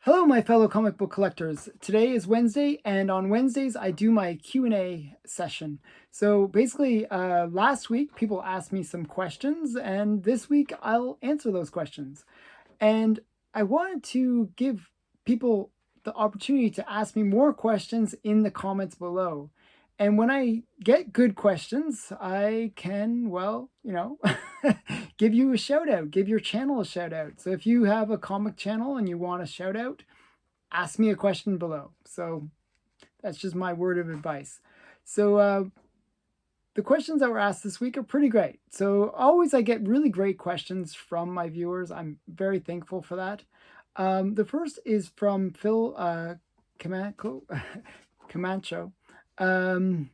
Hello, my fellow comic book collectors. Today is Wednesday, and on Wednesdays I do my Q&A session. So basically, last week people asked me some questions, and this week I'll answer those questions. And I wanted to give people the opportunity to ask me more questions in the comments below. And when I get good questions, I can, give you a shout out, give your channel a shout out. So if you have a comic channel and you want a shout out, ask me a question below. So that's just my word of advice. So the questions that were asked this week are pretty great. So always I get really great questions from my viewers. I'm very thankful for that. The first is from Phil Camacho. And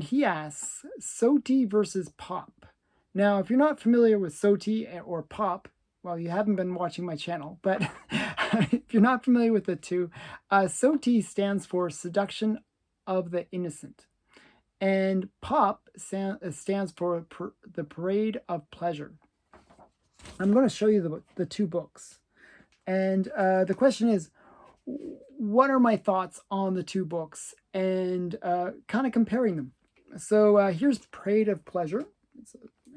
he asks, Soti versus Pop. Now, if you're not familiar with Soti or Pop, well, you haven't been watching my channel, but if you're not familiar with the two, Soti stands for Seduction of the Innocent. And POP stands for the Parade of Pleasure. I'm going to show you the two books. And the question is, what are my thoughts on the two books and kind of comparing them? So here's Parade of Pleasure,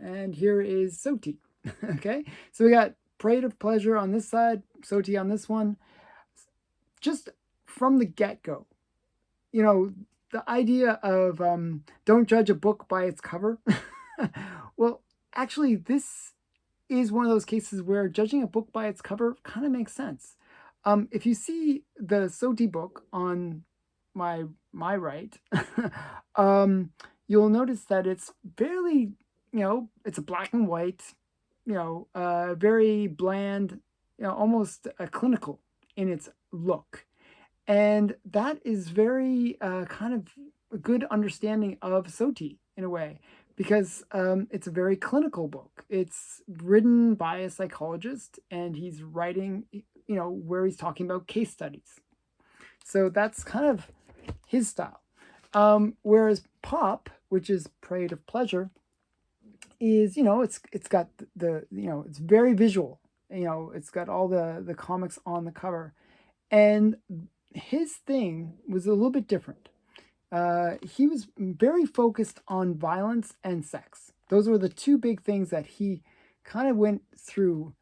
and here is Soti. Okay, so we got Parade of Pleasure on this side, Soti on this one. Just from the get-go, the idea of don't judge a book by its cover. Well, actually, this is one of those cases where judging a book by its cover kind of makes sense. If you see the Soti book on my right, you'll notice that it's fairly, it's a black and white, very bland, almost clinical in its look. And that is very kind of a good understanding of Soti in a way, because it's a very clinical book. It's written by a psychologist, and he's writing, where he's talking about case studies. So that's kind of his style. Whereas Pop, which is Parade of Pleasure, is, it's got it's very visual. It's got all the comics on the cover. And his thing was a little bit different. He was very focused on violence and sex. Those were the two big things that he kind of went through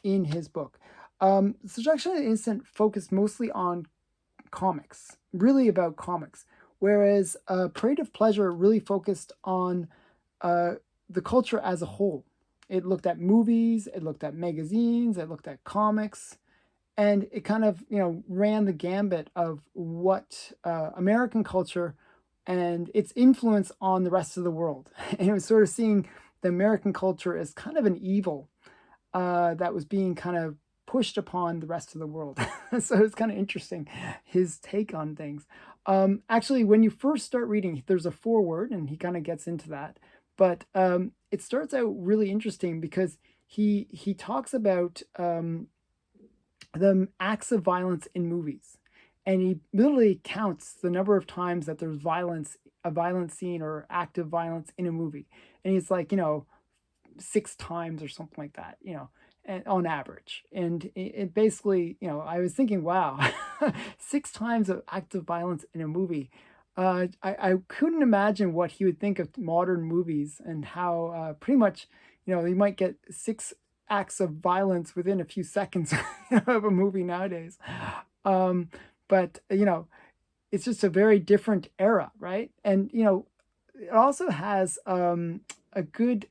in his book. Seduction of the Innocent focused mostly on comics, really about comics, whereas Parade of Pleasure really focused on the culture as a whole. It looked at movies, it looked at magazines, it looked at comics, and it kind of, ran the gambit of what American culture and its influence on the rest of the world. And it was sort of seeing the American culture as kind of an evil that was being kind of pushed upon the rest of the world. So it's kind of interesting, his take on things. Actually, when you first start reading, there's a foreword, and he kind of gets into that. But it starts out really interesting because he talks about the acts of violence in movies, and he literally counts the number of times that there's a violent scene or act of violence in a movie, and he's like, 6 times or something like that, on average. And it basically, I was thinking, wow, 6 times of act of violence in a movie. I couldn't imagine what he would think of modern movies, and how pretty much, you might get 6 acts of violence within a few seconds of a movie nowadays. But it's just a very different era, right? And it also has a good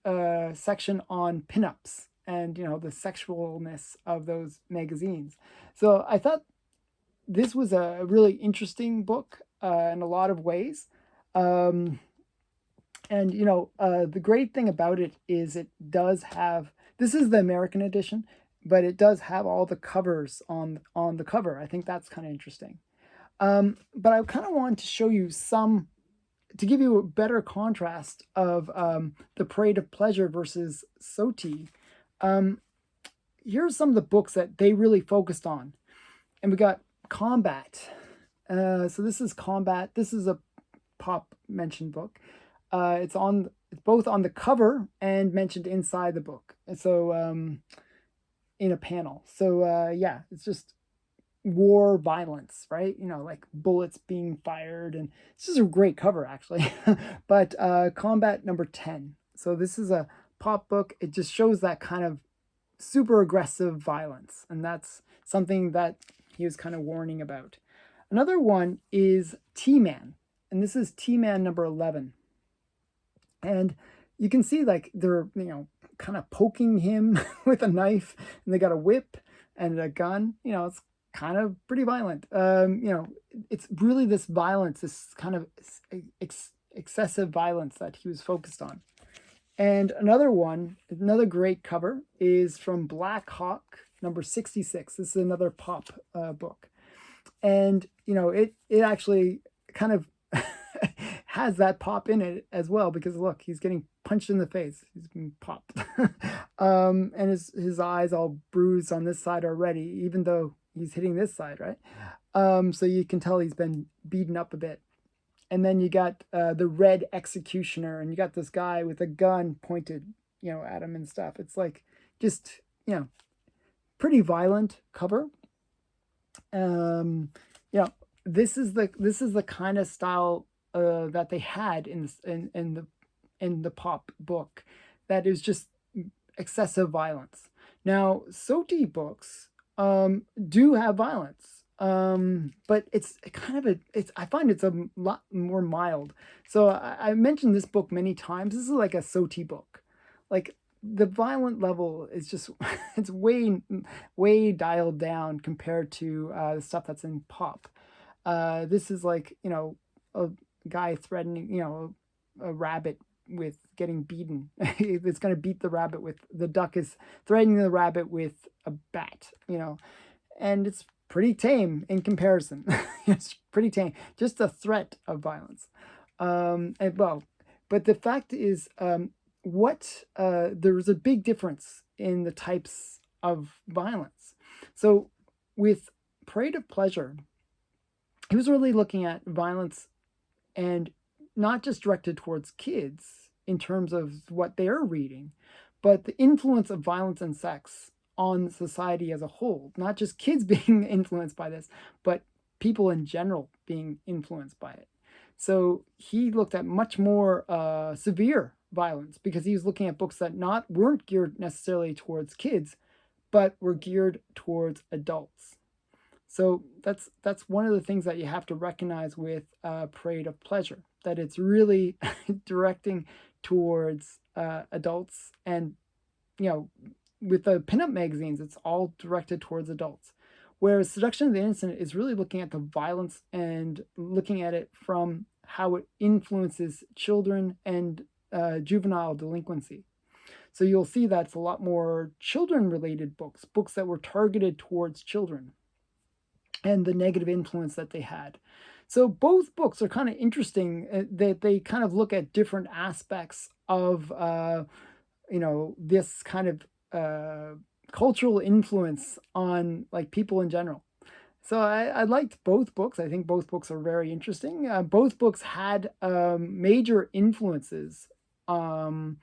section on pinups and the sexualness of those magazines. So I thought this was a really interesting book in a lot of ways. And the great thing about it is it does have, this is the American edition, but it does have all the covers on the cover. I think that's kind of interesting. But I kind of wanted to show you to give you a better contrast of the Parade of Pleasure versus Soti. Here's some of the books that they really focused on. And we got Combat. So this is Combat. This is a Pop mentioned book. It's both on the cover and mentioned inside the book. And so in a panel. So yeah, it's just war violence, right? You know, like bullets being fired, and this is a great cover actually. But Combat Number 10. So this is a pop book. It just shows that kind of super aggressive violence, and that's something that he was kind of warning about. Another one is T-Man, and this is T-Man number 11. And you can see like they're, kind of poking him with a knife, and they got a whip and a gun. It's kind of pretty violent. It's really this violence, this kind of excessive violence that he was focused on. And another great cover is from Black Hawk number 66. This is another pop book. And, it actually kind of has that pop in it as well, because look, he's getting punched in the face. He's been popped. And his eyes all bruised on this side already, even though he's hitting this side, right? So you can tell he's been beaten up a bit. And then you got the Red Executioner, and you got this guy with a gun pointed, at him and stuff. It's like just, pretty violent cover. This is the kind of style that they had in the pop book, that is just excessive violence. Now, Soti books do have violence, but it's kind of I find it's a lot more mild. So I mentioned this book many times. This is like a Soti book. Like, the violent level is just it's way dialed down compared to the stuff that's in pop. This is like, a guy threatening, a rabbit with getting beaten. It's going to beat the rabbit with, the duck is threatening the rabbit with a bat, and it's pretty tame in comparison. It's pretty tame, just a threat of violence. But the fact is, there was a big difference in the types of violence. So with Parade of Pleasure, he was really looking at violence, and not just directed towards kids in terms of what they're reading, but the influence of violence and sex on society as a whole. Not just kids being influenced by this, but people in general being influenced by it. So he looked at much more severe violence, because he was looking at books that weren't geared necessarily towards kids, but were geared towards adults. So that's one of the things that you have to recognize with Parade of Pleasure, that it's really directing towards adults. And, with the pinup magazines, it's all directed towards adults. Whereas Seduction of the Innocent is really looking at the violence and looking at it from how it influences children and juvenile delinquency. So you'll see that's a lot more children-related books that were targeted towards children, and the negative influence that they had. So both books are kind of interesting, that they kind of look at different aspects of, this kind of cultural influence on like people in general. So I liked both books. I think both books are very interesting. Both books had major influences on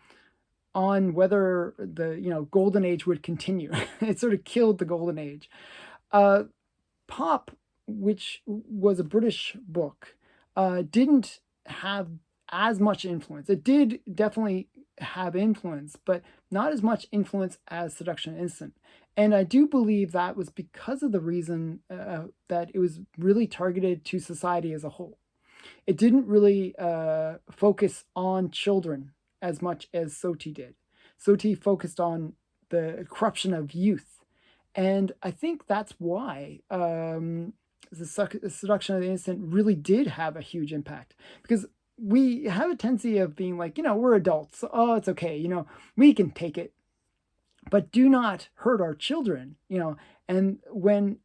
whether the golden age would continue. It sort of killed the golden age. Pop, which was a British book, didn't have as much influence. It did definitely have influence, but not as much influence as Seduction Innocent. And I do believe that was because of the reason that it was really targeted to society as a whole. It didn't really focus on children as much as Soti did. Soti focused on the corruption of youth. And I think that's why the Seduction of the Innocent really did have a huge impact. Because we have a tendency of being like, we're adults. Oh, it's okay. We can take it. But do not hurt our children, And when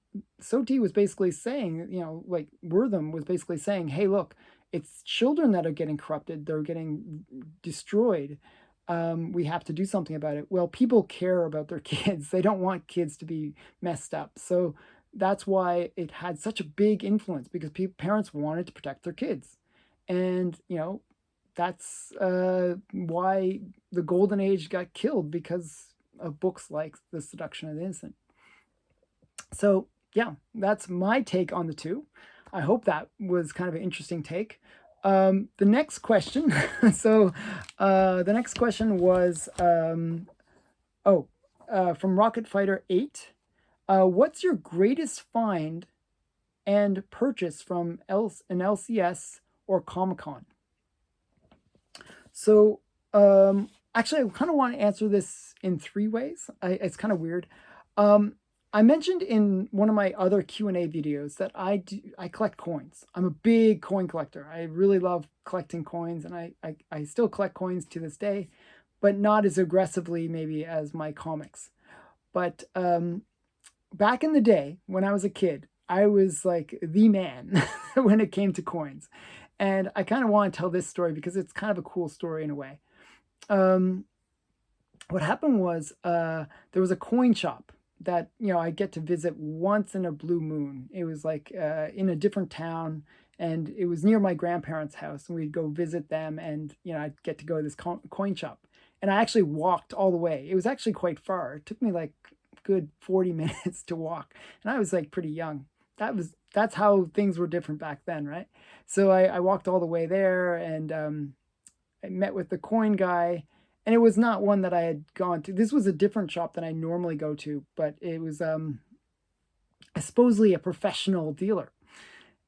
Soti was basically saying, like Wortham was basically saying, hey, look, it's children that are getting corrupted. They're getting destroyed. We have to do something about it. Well, people care about their kids. They don't want kids to be messed up. So that's why it had such a big influence, because parents wanted to protect their kids. And, that's why the golden age got killed, because of books like The Seduction of the Innocent. So yeah, that's my take on the two. I hope that was kind of an interesting take. The next question. so, the next question was, oh, from Rocket Fighter 8. What's your greatest find and purchase from an LCS or Comic-Con? So, actually, I kind of want to answer this in three ways. It's kind of weird. Um, I mentioned in one of my other Q&A videos that I collect coins. I'm a big coin collector. I really love collecting coins, and I still collect coins to this day, but not as aggressively maybe as my comics. But back in the day when I was a kid, I was like the man when it came to coins. And I kind of want to tell this story because it's kind of a cool story in a way. Um, what happened was there was a coin shop that I get to visit once in a blue moon. It was like in a different town, and it was near my grandparents' house, and we'd go visit them, and I'd get to go to this coin shop. And I actually walked all the way. It was actually quite far. It took me like good 40 minutes to walk, and I was like pretty young. That's how things were different back then, right? So I walked all the way there, and I met with the coin guy, and it was not one that I had gone to. This was a different shop than I normally go to, but it was supposedly a professional dealer.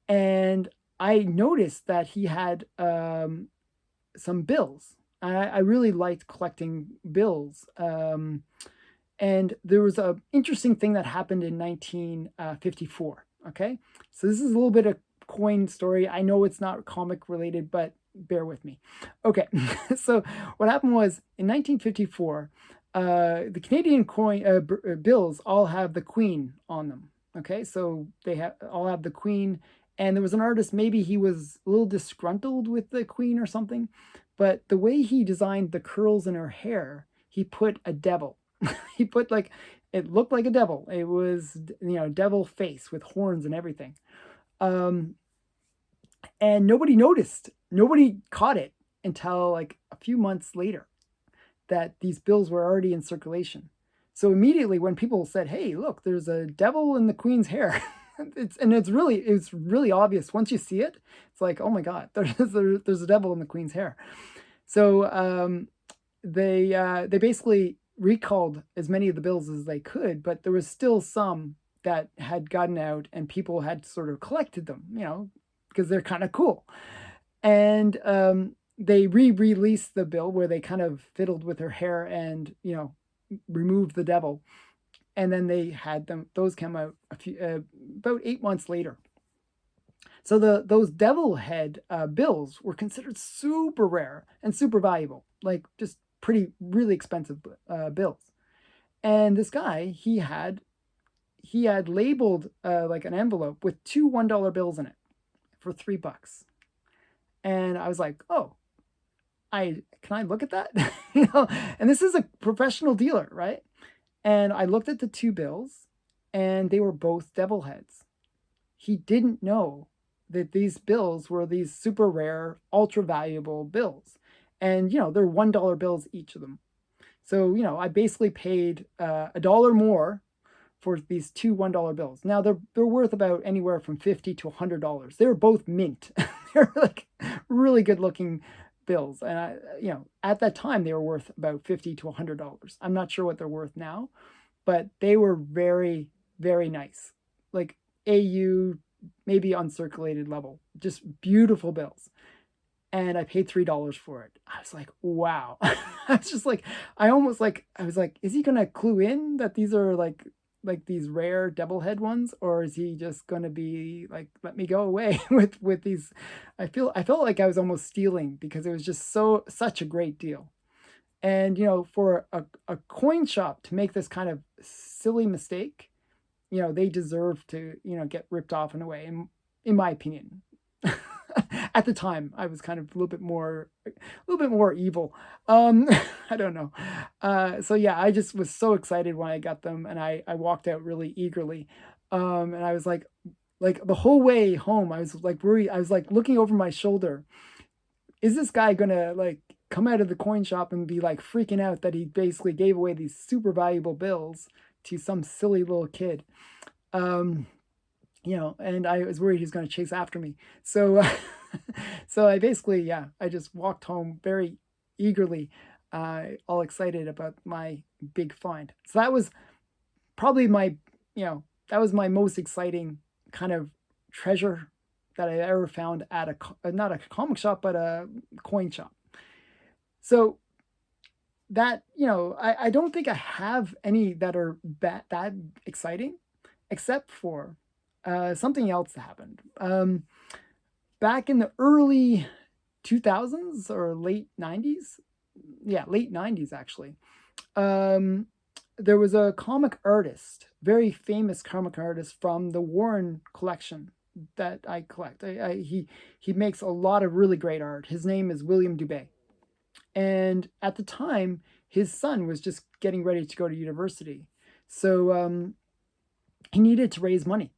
And I noticed that he had some bills. I really liked collecting bills. And there was an interesting thing that happened in 1954. Okay, so this is a little bit of coin story. I know it's not comic related, but bear with me. Okay, so what happened was in 1954, the Canadian bills all have the Queen on them. Okay, so they all have the Queen, and there was an artist. Maybe he was a little disgruntled with the Queen or something, but the way he designed the curls in her hair, he put a devil. He put like it looked like a devil. It was devil face with horns and everything. Um, and nobody noticed. Nobody caught it until like a few months later that these bills were already in circulation. So immediately when people said, "Hey, look, there's a devil in the Queen's hair," it's really obvious once you see it. It's like, oh my God, there's a devil in the Queen's hair. So they basically recalled as many of the bills as they could, but there was still some that had gotten out, and people had sort of collected them, because they're kind of cool. And they re-released the bill where they kind of fiddled with her hair and removed the devil, and then they had them. Those came out about 8 months later. So those devil head bills were considered super rare and super valuable, like just really expensive bills. And this guy, he had labeled like an envelope with two $1 bills in it for $3. And I was like, oh, can I look at that? And this is a professional dealer, right? And I looked at the two bills, and they were both devil heads. He didn't know that these bills were these super rare, ultra valuable bills. And, they're $1 bills, each of them. So, I basically paid a dollar more for these two $1 bills. Now they're worth about anywhere from $50 to $100. They were both mint. They're like really good looking bills. And at that time they were worth about $50 to $100. I'm not sure what they're worth now, but they were very, very nice. Like AU, maybe uncirculated level, just beautiful bills. And I paid $3 for it. I was like, wow. I was just like, I was like, is he gonna clue in that these are like these rare devil head ones, or is he just gonna be like, let me go away with these? I felt like I was almost stealing, because it was just such a great deal. And for a coin shop to make this kind of silly mistake, they deserve to get ripped off in a way, in my opinion. At the time, I was kind of a little bit more evil. I don't know. So yeah, I just was so excited when I got them, and I walked out really eagerly. And I was like the whole way home, I was like worried. I was like looking over my shoulder. Is this guy gonna like come out of the coin shop and be like freaking out that he basically gave away these super valuable bills to some silly little kid? and I was worried he was going to chase after me. So, so I basically, yeah, I just walked home very eagerly, all excited about my big find. So that was probably that was my most exciting kind of treasure that I ever found at not a comic shop, but a coin shop. So that, I don't think I have any that are that exciting, except for something else that happened. Back in the early 2000s or late 90s, yeah, late 90s actually, um, there was a comic artist, very famous comic artist from the Warren collection that I collect. He makes a lot of really great art. His name is William Dubé, and at the time, his son was just getting ready to go to university, so he needed to raise money,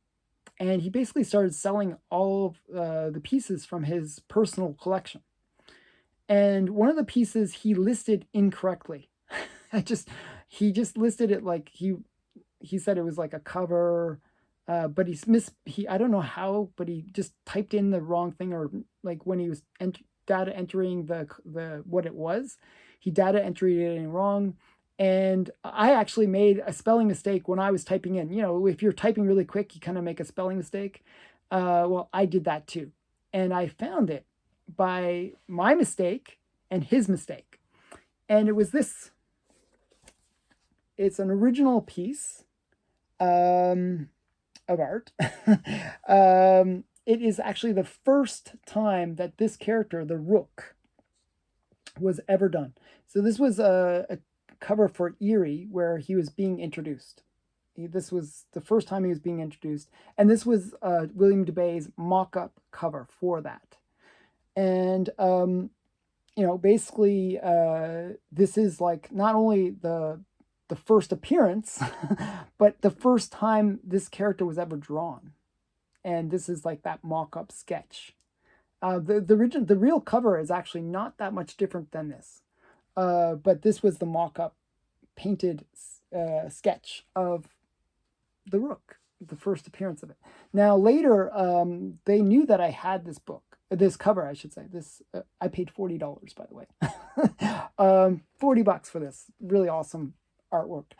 and he basically started selling all of the pieces from his personal collection. And one of the pieces he listed incorrectly. I just he just listed it like he said it was like a cover, but he I don't know how, but he just typed in the wrong thing, or like when he was data entering the what it was, he data entered it in wrong. And I actually made a spelling mistake when I was typing in. If you're typing really quick, you kind of make a spelling mistake. Well, I did that too, and I found it by my mistake and his mistake, and it was this. It's an original piece of art. It is actually the first time that this character, the Rook, was ever done. So this was a cover for Eerie where he was being introduced. This was the first time he was being introduced, and this was William Dubé's mock-up cover for that. And basically, this is like not only the first appearance, but the first time this character was ever drawn. And this is like that mock-up sketch. The real cover is actually not that much different than this, but this was the mock-up painted sketch of the Rook, the first appearance of it. Now later, they knew that I had this cover, I should say. This I paid $40, by the way. $40 for this really awesome artwork.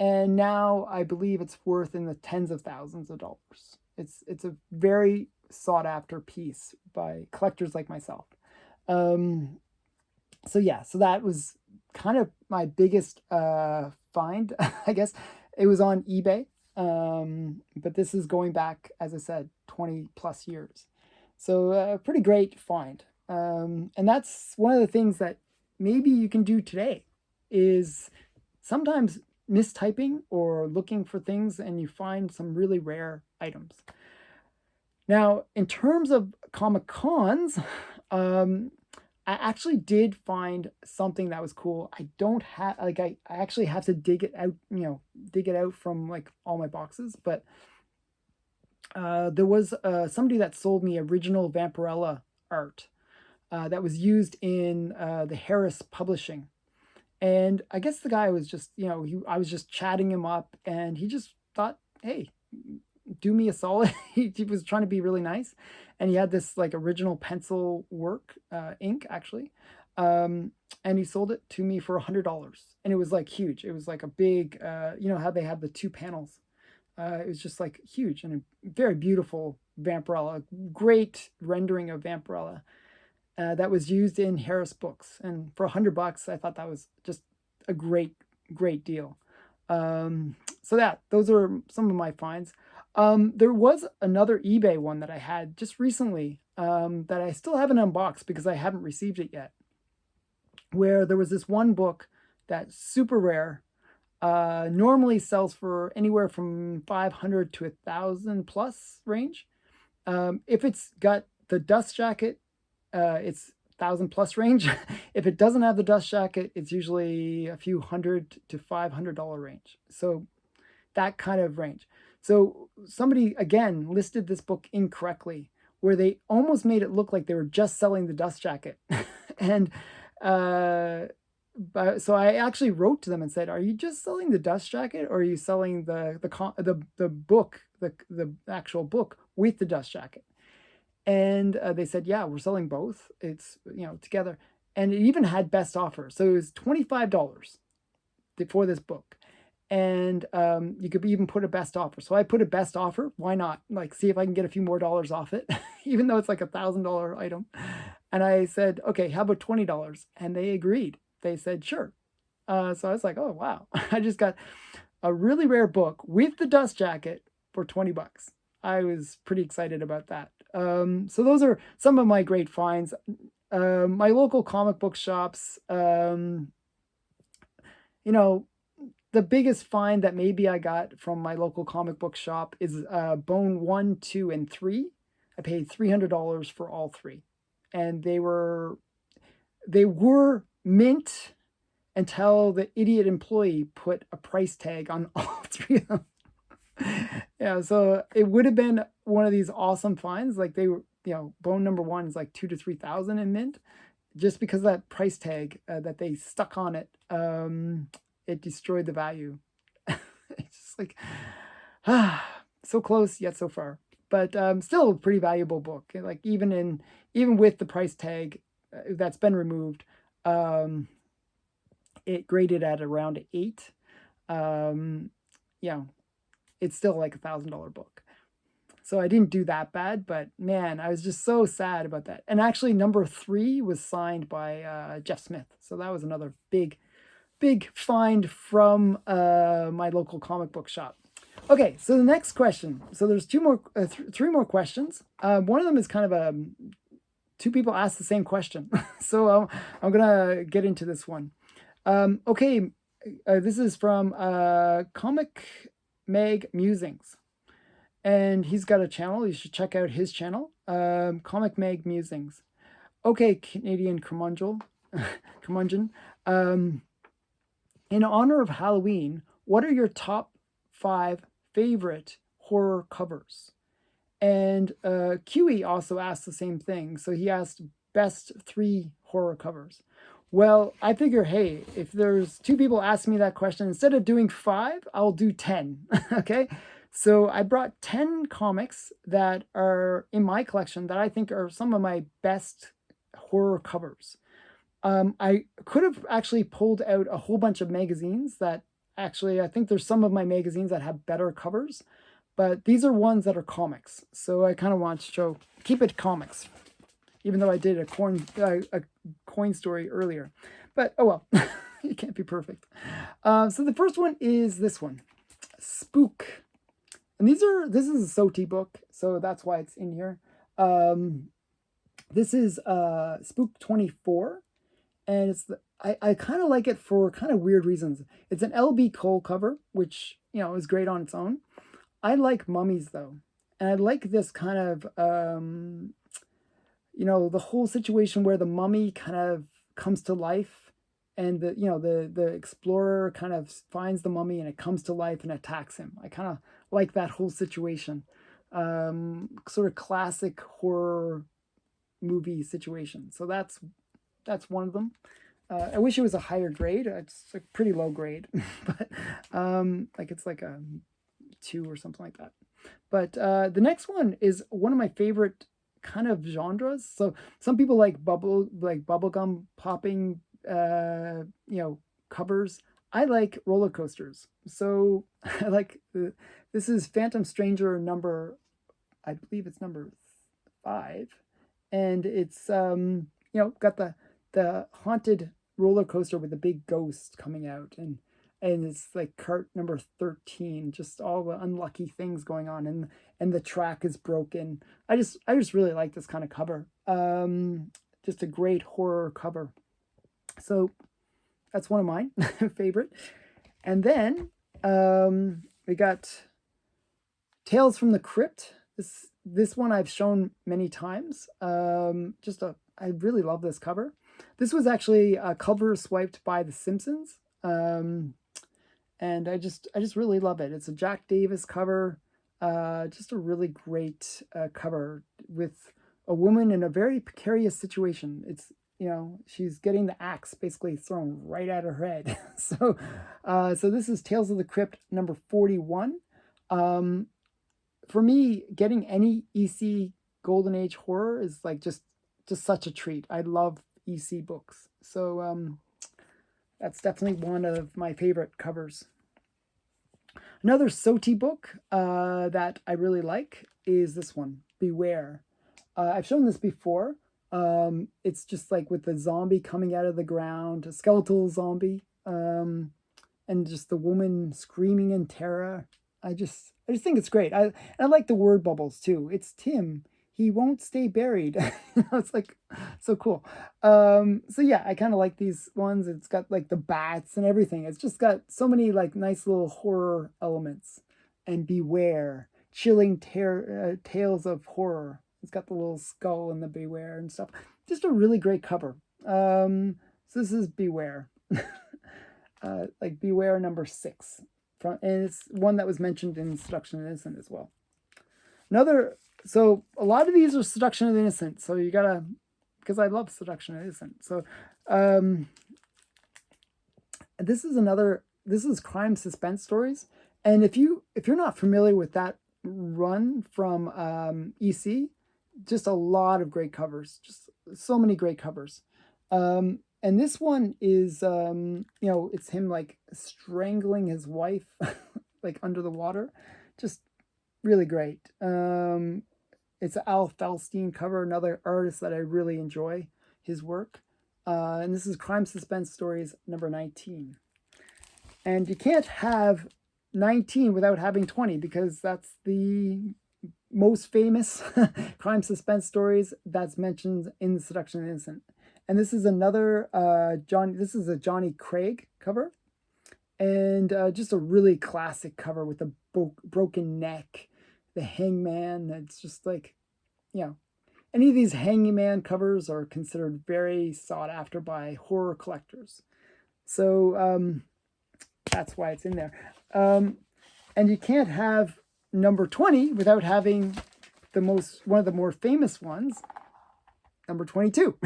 And now I believe it's worth in the tens of thousands of dollars. It's a very sought after piece by collectors like myself. So yeah, so that was kind of my biggest find, I guess. It was on eBay, but this is going back, as I said, 20 plus years. So pretty great find. And that's one of the things that maybe you can do today is sometimes mistyping or looking for things and you find some really rare items. Now, in terms of comic cons, I actually did find something that was cool. I don't have like I actually have to dig it out, dig it out from like all my boxes, but there was somebody that sold me original Vampirella art that was used in the Harris Publishing. And I guess the guy was just, I was just chatting him up and he just thought, hey, do me a solid. He was trying to be really nice. And he had this like original pencil work, ink actually. And he sold it to me for $100. And it was like huge. It was like a big, how they have the two panels. It was just like huge and a very beautiful Vampirella, great rendering of Vampirella. That was used in Harris books, and for $100, I thought that was just a great, great deal. So those are some of my finds. There was another eBay one that I had just recently that I still haven't unboxed because I haven't received it yet. Where there was this one book that's super rare, normally sells for anywhere from 500 to 1,000 plus range. If it's got the dust jacket, it's 1,000 plus range. If it doesn't have the dust jacket, it's usually a few $100 to $500 range. So that kind of range. So somebody again listed this book incorrectly, where they almost made it look like they were just selling the dust jacket, and so I actually wrote to them and said, "Are you just selling the dust jacket, or are you selling the book, the actual book with the dust jacket?" And they said, "Yeah, we're selling both. It's together." And it even had best offer, so it was $25 for this book, and you could even put a best offer. So I put a best offer. Why not? Like, see if I can get a few more dollars off it, even though it's like $1,000 item. And I said, okay, how about $20? And they agreed. They said, sure. So I was like, oh wow, I just got a really rare book with the dust jacket for $20. I was pretty excited about that. So those are some of my great finds. My local comic book shops, you know, the biggest find that maybe I got from my local comic book shop is Bone 1, 2, and 3. I paid $300 for all three. And they were mint until the idiot employee put a price tag on all three of them. Yeah, so it would have been one of these awesome finds. Like they were, bone number one is like 2 to 3 thousand in mint, just because of that price tag that they stuck on it. It destroyed the value. It's just like so close yet so far, but still a pretty valuable book. Like even with the price tag that's been removed, it graded at around 8. Yeah, it's still like $1,000 book. So I didn't do that bad, but man, I was just so sad about that. And actually, number 3 was signed by Jeff Smith, so that was another big find from my local comic book shop. Okay, so the next question. So there's three more questions. One of them is kind of two people asked the same question, so I'm gonna get into this one. Okay, this is from Comic Mag Musings, and he's got a channel. You should check out his channel, Comic Mag Musings. Okay, Canadian curmudgeon. In honor of Halloween, what are your top 5 favorite horror covers? And QE also asked the same thing. So he asked best 3 horror covers. Well, I figure, hey, if there's 2 people asking me that question, instead of doing 5, I'll do 10. Okay? So I brought 10 comics that are in my collection that I think are some of my best horror covers. I could have actually pulled out a whole bunch of magazines that actually, I think there's some of my magazines that have better covers, but these are ones that are comics. So I kind of want to keep it comics, even though I did a coin story earlier. But oh well, it can't be perfect. So the first one is this one, Spook. And this is a Soti book, so that's why it's in here. This is Spook 24. And I kind of like it for kind of weird reasons. It's an LB Cole cover, which is great on its own. I like mummies though, and I like this kind of the whole situation where the mummy kind of comes to life, and the explorer kind of finds the mummy and it comes to life and attacks him. I kind of like that whole situation, sort of classic horror movie situation. So that's one of them. I wish it was a higher grade. It's a pretty low grade, but like it's like a 2 or something like that. But the next one is one of my favorite kind of genres. So some people like bubblegum popping, covers. I like roller coasters. So I like this is Phantom Stranger number, I believe it's number 5, and it's got the haunted roller coaster with the big ghost coming out, and it's like cart number 13, just all the unlucky things going on, and the track is broken. I just really like this kind of cover. Just a great horror cover. So that's one of mine favorite. And then we got Tales from the Crypt. This one I've shown many times. I really love this cover. This was actually a cover swiped by The Simpsons, and I just really love it. It's a Jack Davis cover, just a really great cover with a woman in a very precarious situation. you know, she's getting the axe basically thrown right at her head. So this is Tales of the Crypt number 41. Um, for me, getting any EC Golden Age horror is like just such a treat. I love EC books. So that's definitely one of my favorite covers. Another Soti book that I really like is this one, Beware. I've shown this before. It's just like with the zombie coming out of the ground, a skeletal zombie, and just the woman screaming in terror. I just think it's great. I like the word bubbles too. It's Tim. He won't stay buried. It's like so cool. So yeah, I kind of like these ones. It's got like the bats and everything. It's just got so many like nice little horror elements. And beware, chilling tales of horror. It's got the little skull and the beware and stuff. Just a really great cover. So this is Beware, like Beware number 6, and it's one that was mentioned in Seduction of the Innocent as well. So a lot of these are Seduction of the Innocent. So you gotta, because I love Seduction of the Innocent. So um, this is another. This is crime suspense stories, and if you're not familiar with that run from EC, just a lot of great covers, just so many great covers. And this one is, it's him like strangling his wife, like under the water, just really great. It's an Al Falstein cover, another artist that I really enjoy his work. And this is Crime Suspense Stories number 19. And you can't have 19 without having 20 because that's the most famous crime suspense stories that's mentioned in the Seduction of the Innocent. And this is another This is a Johnny Craig cover, and just a really classic cover with the broken neck, the hangman. It's just like, any of these hangman covers are considered very sought after by horror collectors. So that's why it's in there. And you can't have number 20 without having one of the more famous ones, number 22.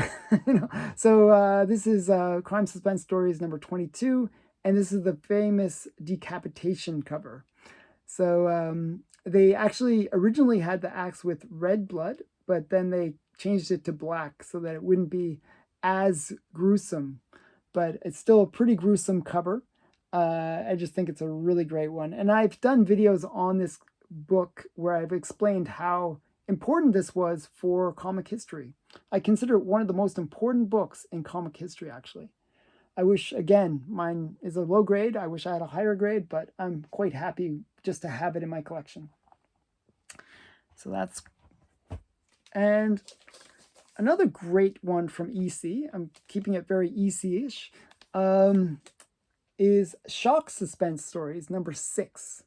So this is Crime Suspense Stories number 22, and this is the famous decapitation cover. So they actually originally had the axe with red blood, but then they changed it to black so that it wouldn't be as gruesome, but it's still a pretty gruesome cover. I just think it's a really great one. And I've done videos on this book where I've explained how important this was for comic history. I consider it one of the most important books in comic history, actually. I wish, again, mine is a low grade. I wish I had a higher grade, but I'm quite happy just to have it in my collection. So that's... And another great one from EC, I'm keeping it very EC-ish, is Shock Suspense Stories, number 6.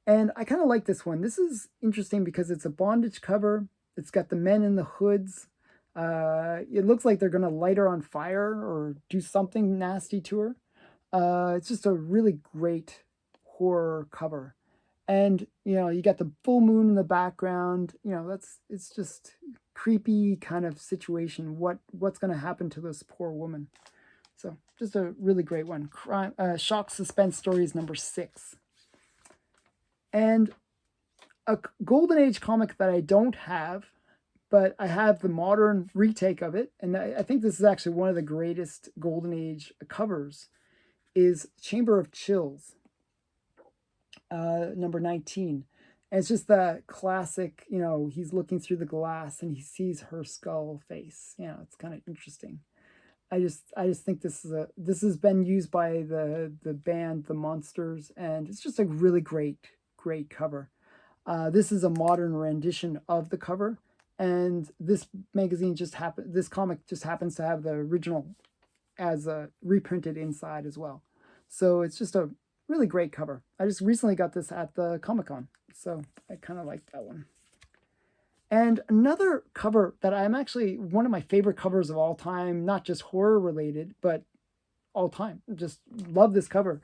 And I kind of like this one. This is interesting because it's a bondage cover. It's got the men in the hoods. It looks like they're going to light her on fire or do something nasty to her. It's just a really great horror cover. And, you got the full moon in the background. It's just creepy kind of situation. What's going to happen to this poor woman? So just a really great one. Shock Suspense Stories number 6. And a Golden Age comic that I don't have, but I have the modern retake of it, and I think this is actually one of the greatest Golden Age covers, is Chamber of Chills, number 19. And it's just the classic, he's looking through the glass and he sees her skull face. It's kind of interesting. I just think this has been used by the band The Monsters, and it's just a really great cover. This is a modern rendition of the cover, and this comic just happens to have the original as reprinted inside as well. So it's just a really great cover. I just recently got this at the Comic-Con, so I kind of like that one. And another cover that I'm actually one of my favorite covers of all time, not just horror related, but all time, just love this cover,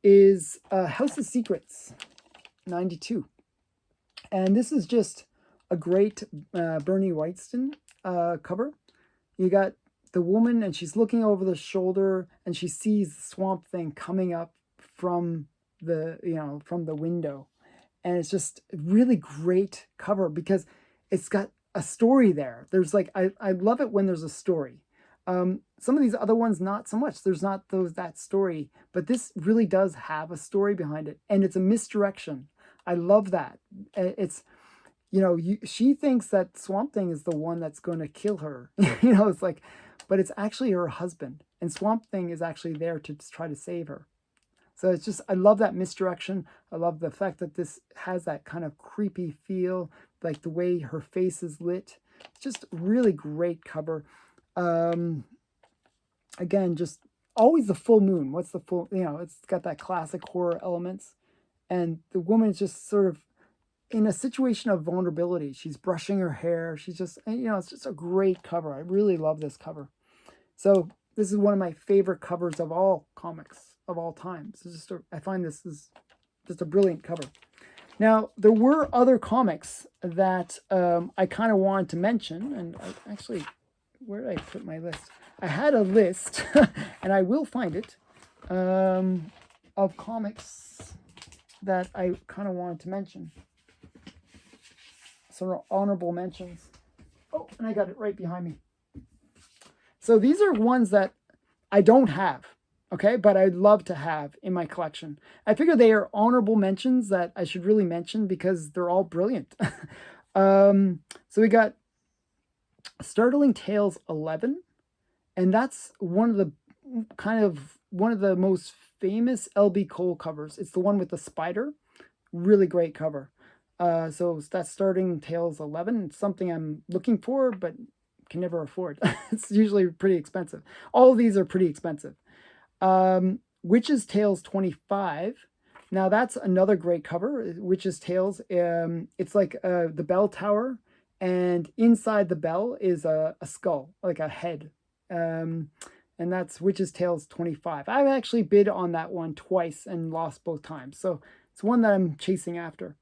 is House of Secrets, 92. And this is just a great Bernie Wrightson cover. You got the woman, and she's looking over the shoulder, and she sees the Swamp Thing coming up from from the window. And it's just a really great cover because it's got a story there. There's like I love it when there's a story. Some of these other ones not so much. There's not that story, but this really does have a story behind it, and it's a misdirection. I love that. It's she thinks that Swamp Thing is the one that's going to kill her. It's like, but it's actually her husband, and Swamp Thing is actually there to try to save her. So it's just, I love that misdirection. I love the fact that this has that kind of creepy feel, like the way her face is lit. It's just really great cover. Again, just always the full moon. What's the full, it's got that classic horror elements. And the woman is just sort of in a situation of vulnerability. She's brushing her hair. She's just, it's just a great cover. I really love this cover. So this is one of my favorite covers of all comics of all time. So I find this is just a brilliant cover. Now, there were other comics that I kind of wanted to mention, and actually, where did I put my list? I had a list, and I will find it, of comics that I kind of wanted to mention. Some honorable mentions. Oh, and I got it right behind me. So these are ones that I don't have, okay, but I'd love to have in my collection. I figure they are honorable mentions that I should really mention because they're all brilliant. So we got Startling Tales 11, and that's one of the most famous LB Cole covers. It's the one with the spider. Really great cover. So that's Starting Tales 11. It's something I'm looking for, but can never afford. It's usually pretty expensive. All of these are pretty expensive. Witch's Tales 25. Now that's another great cover. Witch's Tales. It's like the bell tower, and inside the bell is a skull, like a head. And that's Witch's Tales 25. I've actually bid on that one twice and lost both times. So it's one that I'm chasing after.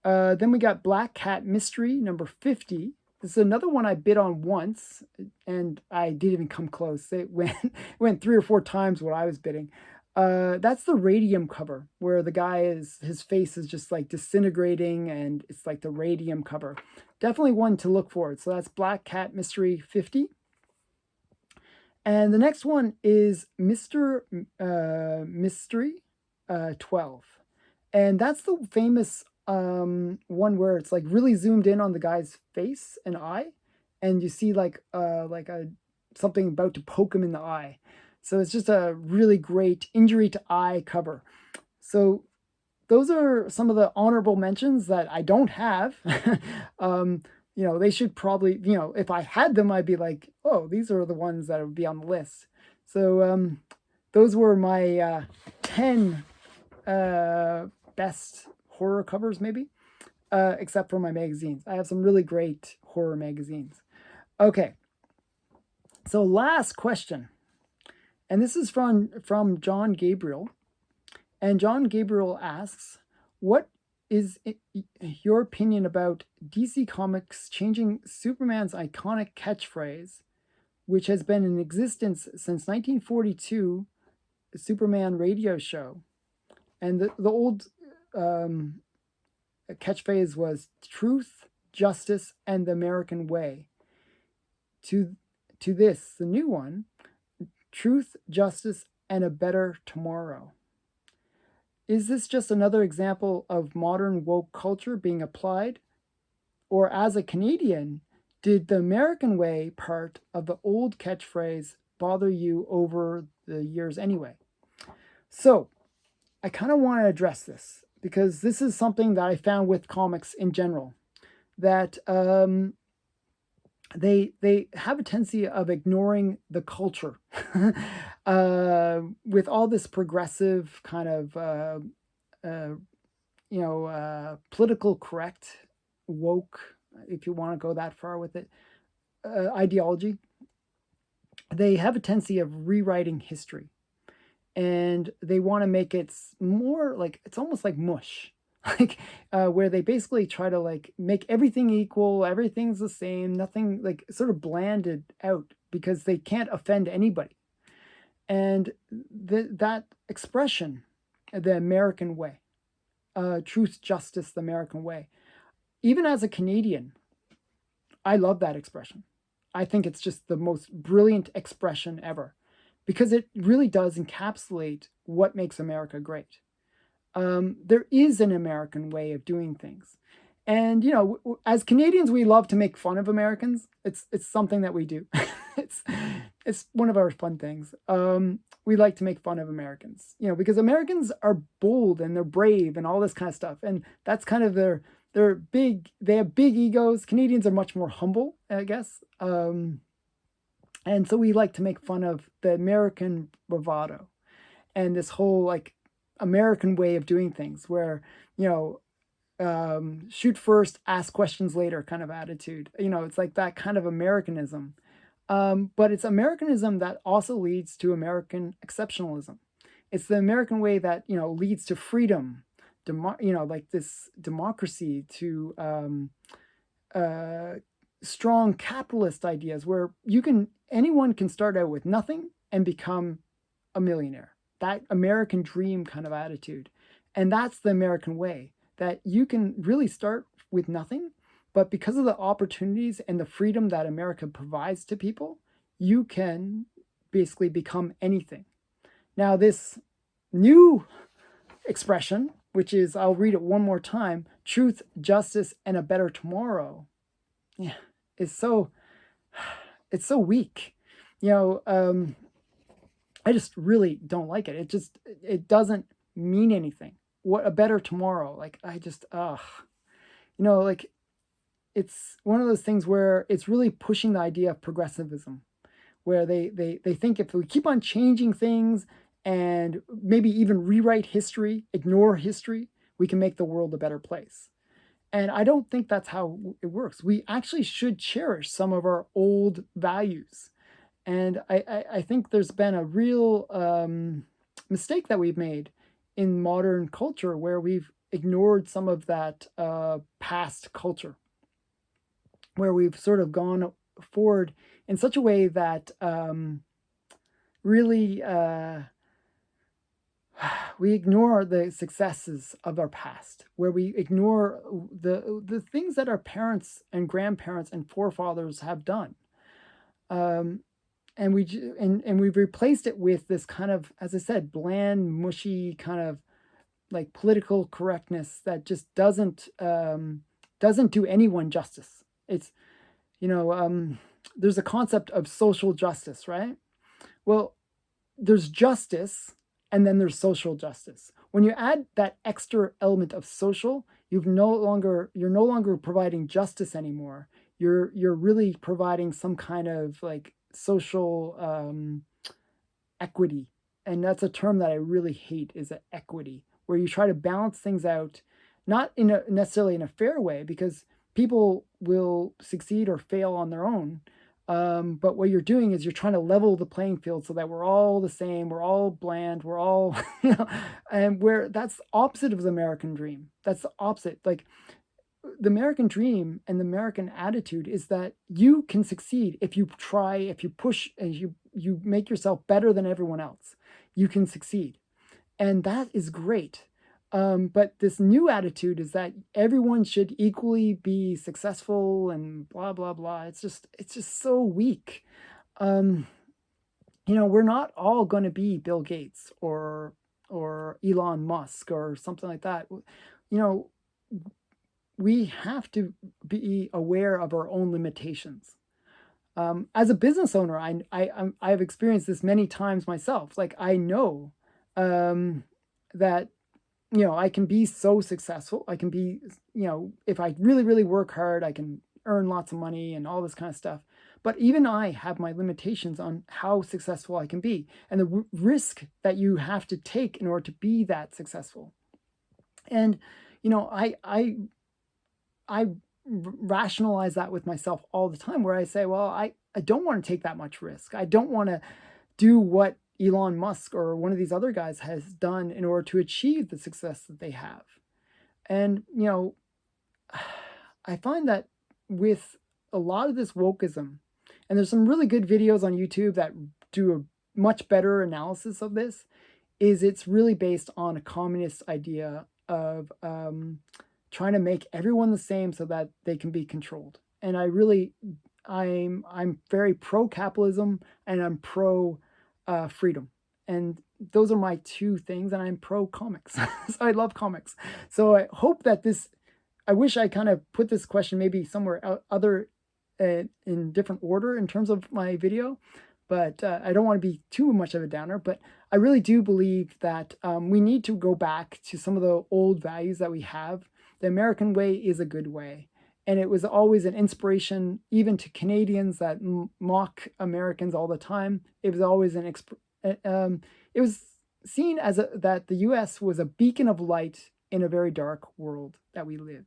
Then we got Black Cat Mystery number 50. This is another one I bid on once, and I didn't even come close. It went 3 or 4 times what I was bidding. That's the radium cover, where the guy his face is just like disintegrating, and it's like the radium cover. Definitely one to look for. So that's Black Cat Mystery 50. And the next one is Mr. Mystery 12. And that's the famous one where it's like really zoomed in on the guy's face and eye, and you see like something about to poke him in the eye. So it's just a really great injury to eye cover. So those are some of the honorable mentions that I don't have. They should probably, if I had them, I'd be like, oh, these are the ones that would be on the list. So those were my 10 best horror covers, maybe, except for my magazines. I have some really great horror magazines. Okay, so last question, and this is from John Gabriel, and John Gabriel asks, what is your opinion about DC Comics changing Superman's iconic catchphrase, which has been in existence since 1942, the Superman radio show? And the old catchphrase was truth, justice, and the American way. To this, the new one, truth, justice, and a better tomorrow. Is this just another example of modern woke culture being applied? Or as a Canadian, did the American way part of the old catchphrase bother you over the years anyway? So, I kind of want to address this because this is something that I found with comics in general, that they have a tendency of ignoring the culture with all this progressive kind of political correct, woke, if you want to go that far with it, ideology. They have a tendency of rewriting history, and they want to make it more like, it's almost like mush. Like where they basically try to like make everything equal, everything's the same, nothing, like sort of blanded out because they can't offend anybody. And that expression, the American way, truth, justice, the American way, even as a Canadian, I love that expression. I think it's just the most brilliant expression ever because it really does encapsulate what makes America great. There is an American way of doing things. And as Canadians, we love to make fun of Americans. It's something that we do. it's it's one of our fun things. We like to make fun of Americans, because Americans are bold and they're brave and all this kind of stuff, and that's kind of they're big. They have big egos. Canadians are much more humble, I guess. And so we like to make fun of the American bravado and this whole like American way of doing things, where shoot first, ask questions later kind of attitude. It's like that kind of Americanism. But it's Americanism that also leads to American exceptionalism. It's the American way that leads to freedom, like this democracy, to strong capitalist ideas where anyone can start out with nothing and become a millionaire. That American dream kind of attitude. And that's the American way, that you can really start with nothing, but because of the opportunities and the freedom that America provides to people, you can basically become anything. Now, this new expression, which is, I'll read it one more time, truth, justice, and a better tomorrow, it's so weak. I just really don't like it. It doesn't mean anything. What a better tomorrow? Like, I just, like, it's one of those things where it's really pushing the idea of progressivism, where they think if we keep on changing things and maybe even rewrite history, ignore history, we can make the world a better place. And I don't think that's how it works. We actually should cherish some of our old values. And I think there's been a real mistake that we've made in modern culture where we've ignored some of that past culture, where we've sort of gone forward in such a way that really we ignore the successes of our past, where we ignore the things that our parents and grandparents and forefathers have done. And we've replaced it with this kind of, as I said, bland, mushy kind of like political correctness that just doesn't do anyone justice. It's there's a concept of social justice, right? Well, there's justice and then there's social justice. When you add that extra element of social, you're no longer providing justice anymore. You're really providing some kind of like social equity. And that's a term that I really hate, is equity, where you try to balance things out, not necessarily in a fair way, because people will succeed or fail on their own. But what you're doing is you're trying to level the playing field so that we're all the same, we're all bland, we're all, and that's opposite of the American dream. That's the opposite. Like, the American dream and the American attitude is that you can succeed if you try, if you push, and you make yourself better than everyone else. You can succeed, and that is great. But this new attitude is that everyone should equally be successful and blah blah blah. It's just so weak. We're not all going to be Bill Gates or Elon Musk or something like that. We have to be aware of our own limitations. As a business owner, I've experienced this many times myself. Like, I know that I can be so successful. I can be, if I really, really work hard, I can earn lots of money and all this kind of stuff. But even I have my limitations on how successful I can be, and the risk that you have to take in order to be that successful. And I rationalize that with myself all the time, where I say, well, I don't want to take that much risk. I don't want to do what Elon Musk or one of these other guys has done in order to achieve the success that they have. And, I find that with a lot of this wokeism And there's some really good videos on YouTube that do a much better analysis of this. Is it's really based on a communist idea of trying to make everyone the same so that they can be controlled. And I'm very pro capitalism, and I'm pro freedom, and those are my two things. And I'm pro comics, so I love comics. So I hope that this. I wish I kind of put this question maybe somewhere other in different order in terms of my video, but I don't want to be too much of a downer. But I really do believe that we need to go back to some of the old values that we have. The American way is a good way. And it was always an inspiration, even to Canadians that mock Americans all the time. It was always it was seen as that the U.S. was a beacon of light in a very dark world that we live.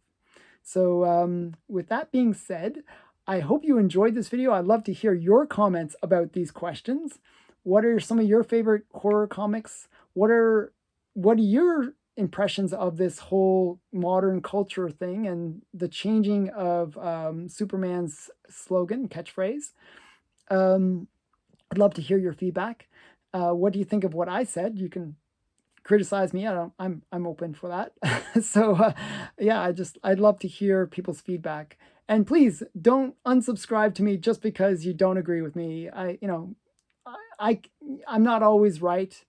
So with that being said, I hope you enjoyed this video. I'd love to hear your comments about these questions. What are some of your favorite horror comics? What are your impressions of this whole modern culture thing and the changing of Superman's slogan, catchphrase? I'd love to hear your feedback. What do you think of what I said? You can criticize me. I'm open for that. So yeah, I'd love to hear people's feedback. And please don't unsubscribe to me just because you don't agree with me. I'm not always right,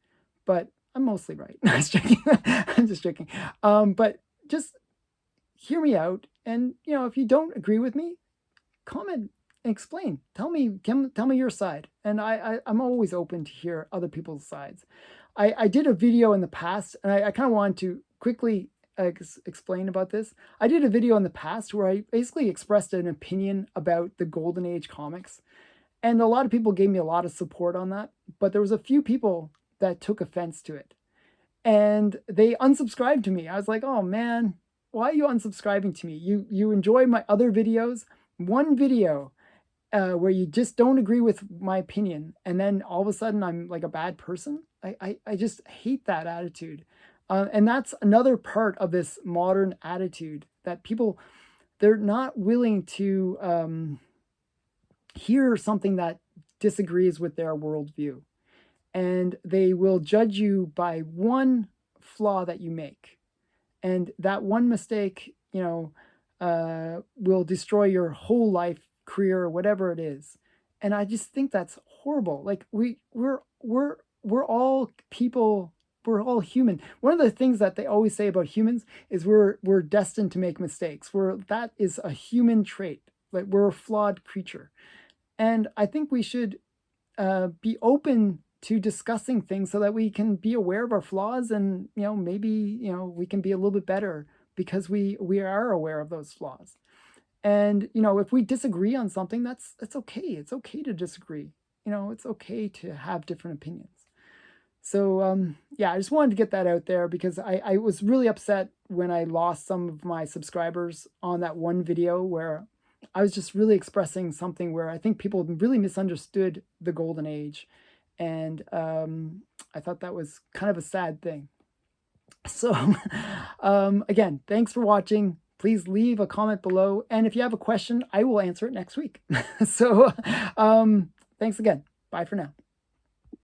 but I'm mostly right. I'm just joking. I'm just joking. But just hear me out. And if you don't agree with me, comment and explain. Tell me your side. And I'm always open to hear other people's sides. I did a video in the past, and I kind of wanted to quickly explain about this. I did a video in the past where I basically expressed an opinion about the Golden Age comics. And a lot of people gave me a lot of support on that, but there was a few people that took offense to it. And they unsubscribed to me. I was like, oh man, why are you unsubscribing to me? You enjoy my other videos. One video where you just don't agree with my opinion, and then all of a sudden I'm like a bad person. I just hate that attitude. And that's another part of this modern attitude that people, they're not willing to hear something that disagrees with their worldview. And they will judge you by one flaw that you make. And that one mistake, will destroy your whole life, career, or whatever it is. And I just think that's horrible. Like we're all people. We're all human. One of the things that they always say about humans is we're destined to make mistakes. That is a human trait. Like we're a flawed creature. And I think we should be open to discussing things so that we can be aware of our flaws, and maybe we can be a little bit better because we are aware of those flaws. And if we disagree on something, that's okay. It's okay to disagree. It's okay to have different opinions. So yeah, I just wanted to get that out there because I was really upset when I lost some of my subscribers on that one video where I was just really expressing something where I think people really misunderstood the Golden Age. And I thought that was kind of a sad thing. So again, thanks for watching. Please leave a comment below. And if you have a question, I will answer it next week. So thanks again. Bye for now.